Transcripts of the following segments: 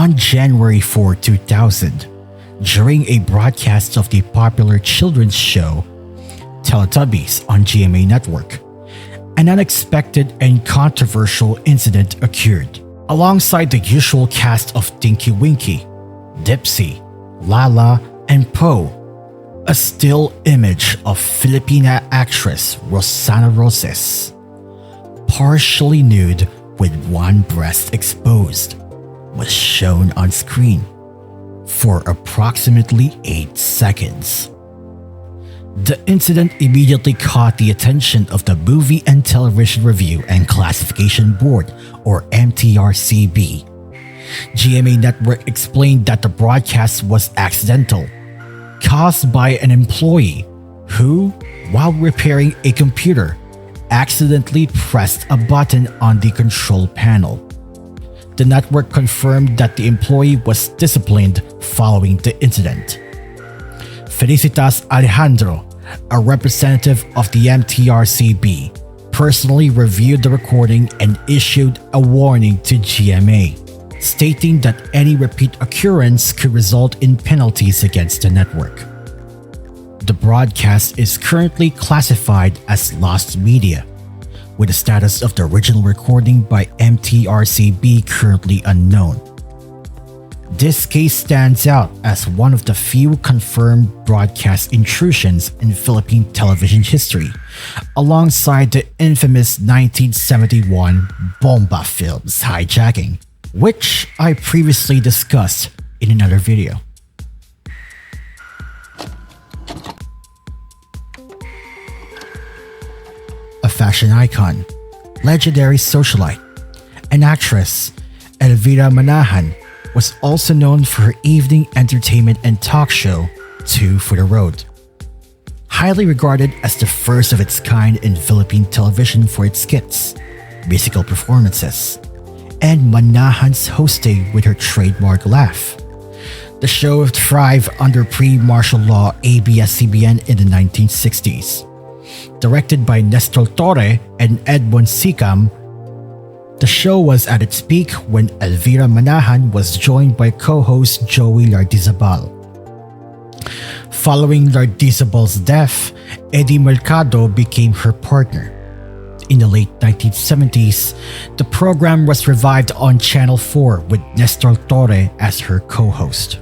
On January 4, 2000, during a broadcast of the popular children's show Teletubbies on GMA Network, an unexpected and controversial incident occurred. Alongside the usual cast of Tinky Winky, Dipsy, Lala, and Po, a still image of Filipina actress Rosanna Roces, partially nude with one breast exposed, was shown on screen for approximately 8 seconds. The incident immediately caught the attention of the Movie and Television Review and Classification Board, or MTRCB. GMA Network explained that the broadcast was accidental, caused by an employee who, while repairing a computer, accidentally pressed a button on the control panel. The network confirmed that the employee was disciplined following the incident. Felicitas Alejandro, a representative of the MTRCB, personally reviewed the recording and issued a warning to GMA, stating that any repeat occurrence could result in penalties against the network. The broadcast is currently classified as lost media, with the status of the original recording by MTRCB currently unknown. This case stands out as one of the few confirmed broadcast intrusions in Philippine television history, alongside the infamous 1971 Bomba Films hijacking, which I previously discussed in another video. A fashion icon, legendary socialite, and actress, Elvira Manahan was also known for her evening entertainment and talk show, Two for the Road. Highly regarded as the first of its kind in Philippine television for its skits, musical performances, and Manahan's hosting with her trademark laugh. The show thrived under pre-martial law ABS-CBN in the 1960s. Directed by Nestor Torre and Edmond Sicam, the show was at its peak when Elvira Manahan was joined by co-host Joey Lardizabal. Following Lardizabal's death, Eddie Mercado became her partner. In the late 1970s, the program was revived on Channel 4 with Nestor Torre as her co-host.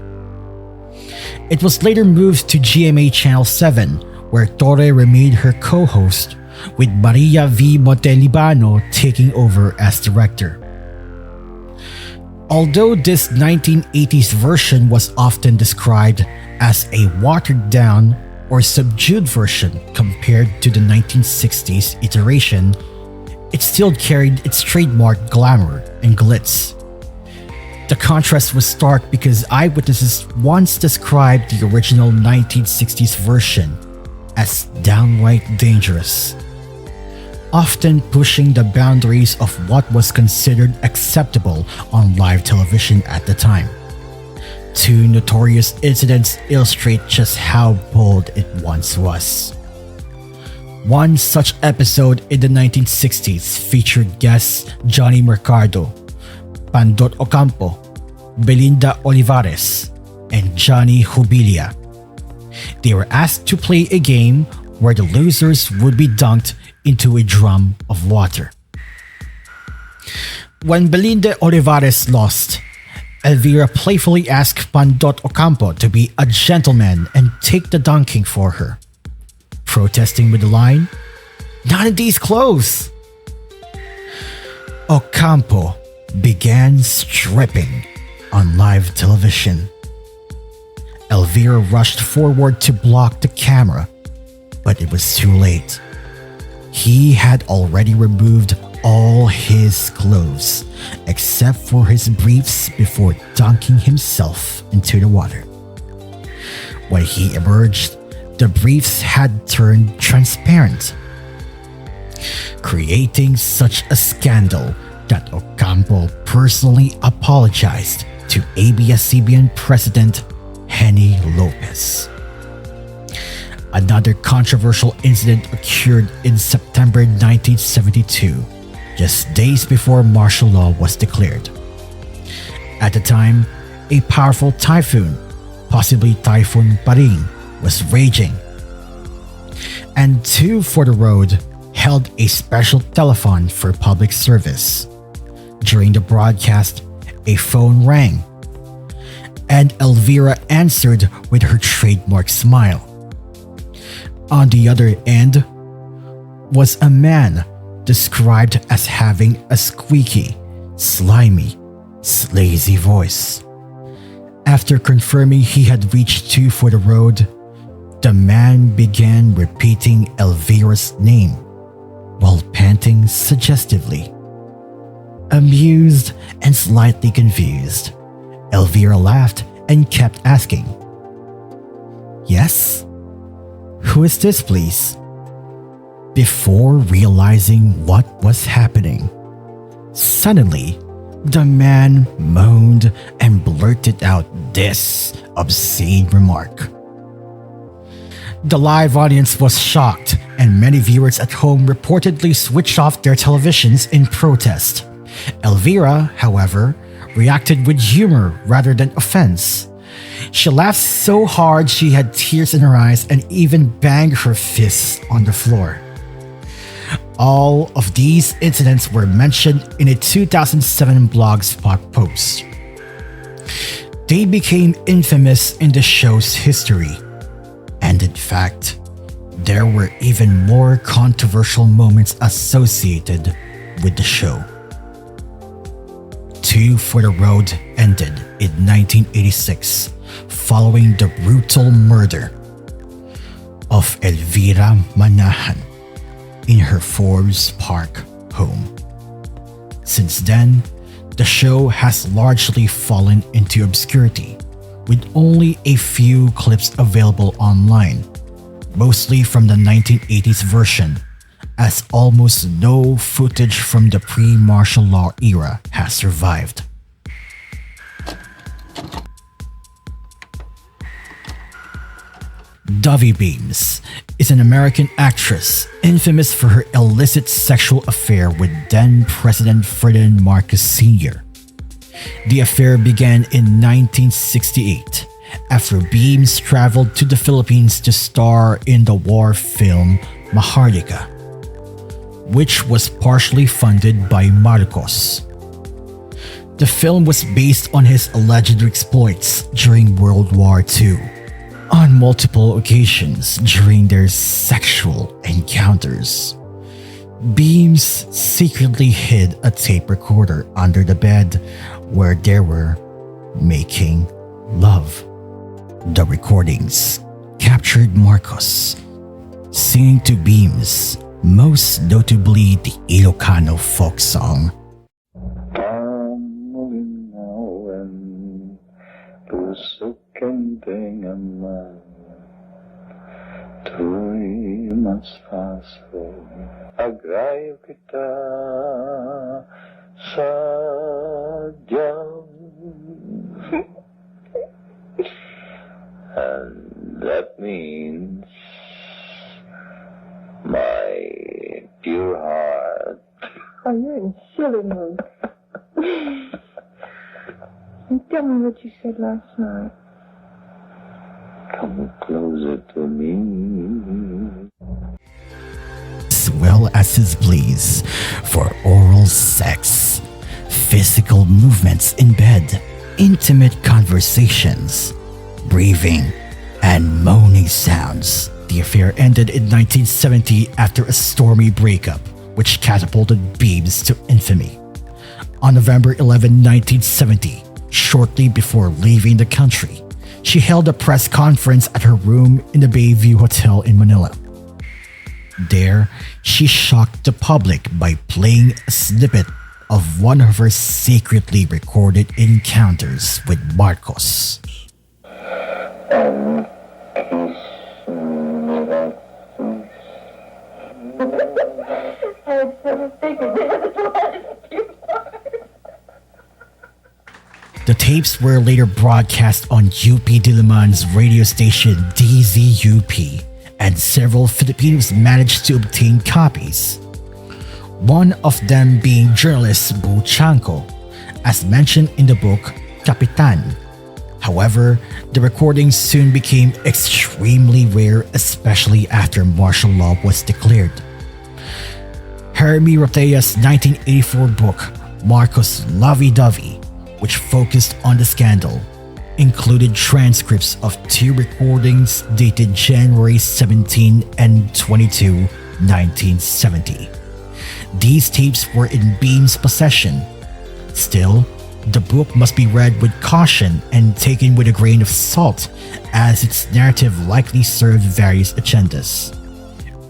It was later moved to GMA Channel 7, where Torre remained her co-host, with Maria V. Montelibano taking over as director. Although this 1980s version was often described as a watered-down or subdued version compared to the 1960s iteration, it still carried its trademark glamour and glitz. The contrast was stark because eyewitnesses once described the original 1960s version as downright dangerous, often pushing the boundaries of what was considered acceptable on live television at the time. Two notorious incidents illustrate just how bold it once was. One such episode in the 1960s featured guests Johnny Mercado, Pandot Ocampo, Belinda Olivares, and Johnny Jubilia. They were asked to play a game where the losers would be dunked into a drum of water. When Belinda Olivares lost, Elvira playfully asked Pandot Ocampo to be a gentleman and take the dunking for her, protesting with the line, "Not in these clothes!" Ocampo began stripping on live television. Elvira rushed forward to block the camera, but it was too late. He had already removed all his clothes except for his briefs before dunking himself into the water. When he emerged, the briefs had turned transparent, creating such a scandal that Ocampo personally apologized to ABS-CBN President Henny Lopez. Another controversial incident occurred in September 1972, just days before martial law was declared. At the time, a powerful typhoon, possibly Typhoon Paring, was raging. And Two for the Road held a special telethon for public service. During the broadcast, a phone rang, and Elvira answered with her trademark smile. On the other end was a man described as having a squeaky, slimy, slazy voice. After confirming he had reached Two for the Road, the man began repeating Elvira's name while panting suggestively. Amused and slightly confused, Elvira laughed and kept asking, "Yes? Who is this, please?" Before realizing what was happening, suddenly, the man moaned and blurted out this obscene remark. The live audience was shocked, and many viewers at home reportedly switched off their televisions in protest. Elvira, however, reacted with humor rather than offense. She laughed so hard she had tears in her eyes and even banged her fists on the floor. All of these incidents were mentioned in a 2007 Blogspot post. They became infamous in the show's history, and in fact, there were even more controversial moments associated with the show. Two for the Road ended in 1986 following the brutal murder of Elvira Manahan in her Forbes Park home. Since then, the show has largely fallen into obscurity, with only a few clips available online, mostly from the 1980s version, as almost no footage from the pre-martial law era has survived. Dovie Beams is an American actress infamous for her illicit sexual affair with then-President Ferdinand Marcos Sr. The affair began in 1968 after Beams traveled to the Philippines to star in the war film Maharlika, which was partially funded by Marcos. The film was based on his alleged exploits during World War II. On multiple occasions during their sexual encounters, Beams secretly hid a tape recorder under the bed where they were making love. The recordings captured Marcos singing to Beams, most notably the Ilocano folk song, Kenteng ama, tu'y mas faso, agrayo kita sa Diyos. And that means my dear heart. Oh, you're in silly mood. And tell me what you said last night. Come closer to me. as well as his pleas for oral sex, physical movements in bed, intimate conversations, breathing, and moaning sounds. The affair ended in 1970 after a stormy breakup, which catapulted Beams to infamy. On November 11, 1970, shortly before leaving the country, she held a press conference at her room in the Bayview Hotel in Manila. There, she shocked the public by playing a snippet of one of her secretly recorded encounters with Marcos. The tapes were later broadcast on UP Diliman's radio station DZUP, and several Filipinos managed to obtain copies. One of them being journalist Bu Chanko, as mentioned in the book Kapitan. However, the recordings soon became extremely rare, especially after martial law was declared. Jeremy Rotea's 1984 book, Marcos Lovey-Dovey, which focused on the scandal, included transcripts of 2 recordings dated January 17 and 22, 1970. These tapes were in Beam's possession. Still, the book must be read with caution and taken with a grain of salt, as its narrative likely served various agendas.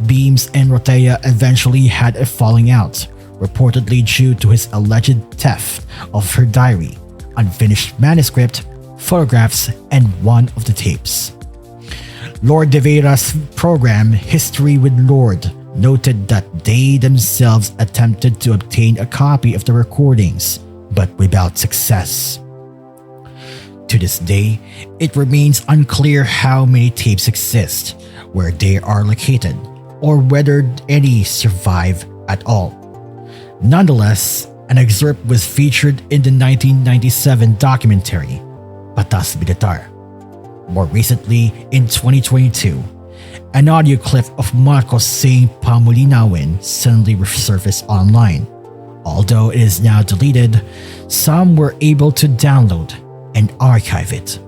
Beams and Rotea eventually had a falling out, reportedly due to his alleged theft of her diary, unfinished manuscript, photographs, and one of the tapes. Lord De Vera's program, History with Lord, noted that they themselves attempted to obtain a copy of the recordings, but without success. To this day, it remains unclear how many tapes exist, where they are located, or whether any survive at all. Nonetheless, an excerpt was featured in the 1997 documentary, Batas Militar. More recently, in 2022, an audio clip of Marcos saying Pamulinawin suddenly resurfaced online. Although it is now deleted, some were able to download and archive it.